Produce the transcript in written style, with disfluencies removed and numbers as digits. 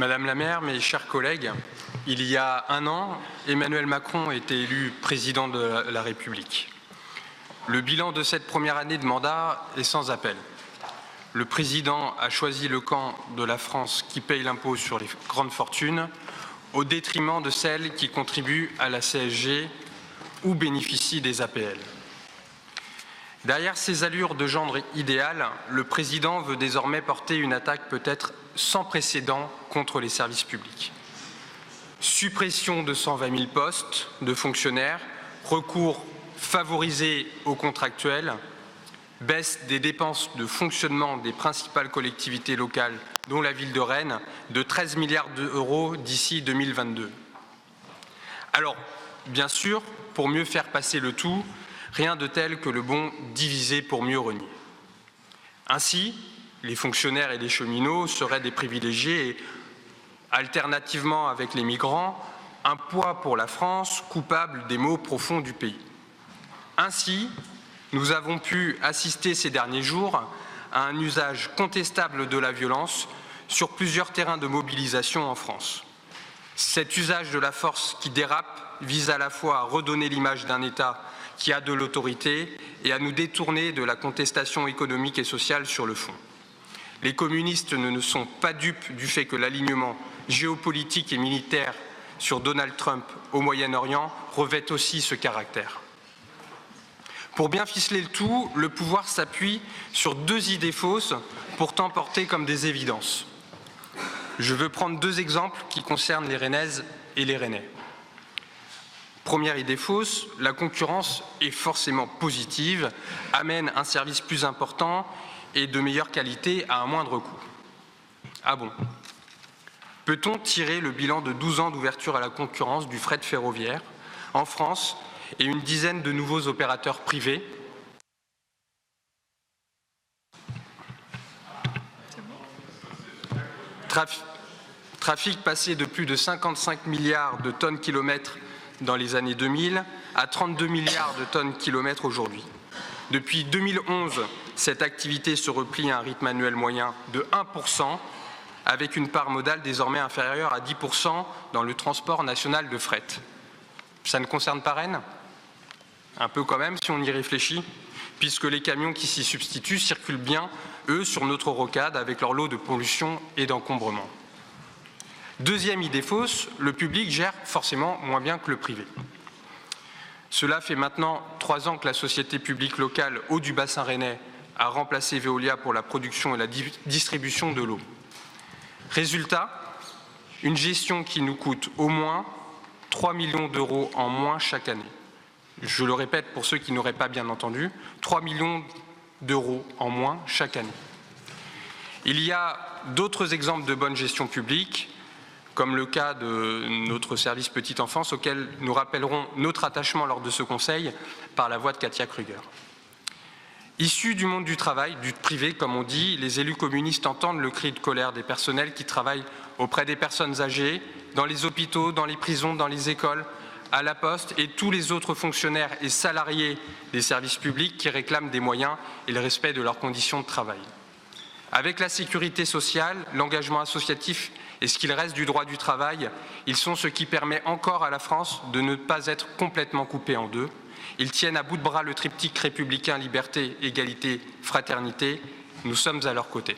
Madame la maire, mes chers collègues, il y a un an, Emmanuel Macron était élu président de la République. Le bilan de cette première année de mandat est sans appel. Le président a choisi le camp de la France qui paye l'impôt sur les grandes fortunes au détriment de celles qui contribuent à la CSG ou bénéficient des APL. Derrière ces allures de gendre idéal, le président veut désormais porter une attaque peut-être sans précédent contre les services publics. Suppression de 120 000 postes de fonctionnaires, recours favorisé aux contractuels, baisse des dépenses de fonctionnement des principales collectivités locales, dont la ville de Rennes, de 13 milliards d'euros d'ici 2022. Alors, bien sûr, pour mieux faire passer le tout, rien de tel que le bon diviser pour mieux renier. Ainsi, les fonctionnaires et les cheminots seraient des privilégiés et, alternativement avec les migrants, un poids pour la France coupable des maux profonds du pays. Ainsi, nous avons pu assister ces derniers jours à un usage contestable de la violence sur plusieurs terrains de mobilisation en France. Cet usage de la force qui dérape vise à la fois à redonner l'image d'un État qui a de l'autorité et à nous détourner de la contestation économique et sociale sur le fond. Les communistes ne sont pas dupes du fait que l'alignement géopolitique et militaire sur Donald Trump au Moyen-Orient revêt aussi ce caractère. Pour bien ficeler le tout, le pouvoir s'appuie sur deux idées fausses, pourtant portées comme des évidences. Je veux prendre deux exemples qui concernent les Rennaises et les Rennais. Première idée fausse, la concurrence est forcément positive, amène un service plus important et de meilleure qualité à un moindre coût. Ah bon? Peut-on tirer le bilan de 12 ans d'ouverture à la concurrence du fret ferroviaire en France et une dizaine de nouveaux opérateurs privés? Trafic passé de plus de 55 milliards de tonnes-kilomètres dans les années 2000 à 32 milliards de tonnes-kilomètres aujourd'hui. Depuis 2011, cette activité se replie à un rythme annuel moyen de 1%, avec une part modale désormais inférieure à 10% dans le transport national de fret. Ça ne concerne pas Rennes? Un peu quand même, si on y réfléchit, puisque les camions qui s'y substituent circulent bien, eux, sur notre rocade, avec leur lot de pollution et d'encombrement. Deuxième idée fausse, le public gère forcément moins bien que le privé. Cela fait maintenant 3 ans que la société publique locale Eau du Bassin Rennais a remplacé Veolia pour la production et la distribution de l'eau. Résultat, une gestion qui nous coûte au moins 3 millions d'euros en moins chaque année. Je le répète pour ceux qui n'auraient pas bien entendu, 3 millions d'euros en moins chaque année. Il y a d'autres exemples de bonne gestion publique, comme le cas de notre service petite enfance, auquel nous rappellerons notre attachement lors de ce conseil par la voix de Katia Kruger. Issus du monde du travail, du privé comme on dit, les élus communistes entendent le cri de colère des personnels qui travaillent auprès des personnes âgées, dans les hôpitaux, dans les prisons, dans les écoles, à la poste et tous les autres fonctionnaires et salariés des services publics qui réclament des moyens et le respect de leurs conditions de travail. Avec la sécurité sociale, l'engagement associatif et ce qu'il reste du droit du travail, ils sont ce qui permet encore à la France de ne pas être complètement coupée en deux. Ils tiennent à bout de bras le triptyque républicain, liberté, égalité, fraternité. Nous sommes à leur côté.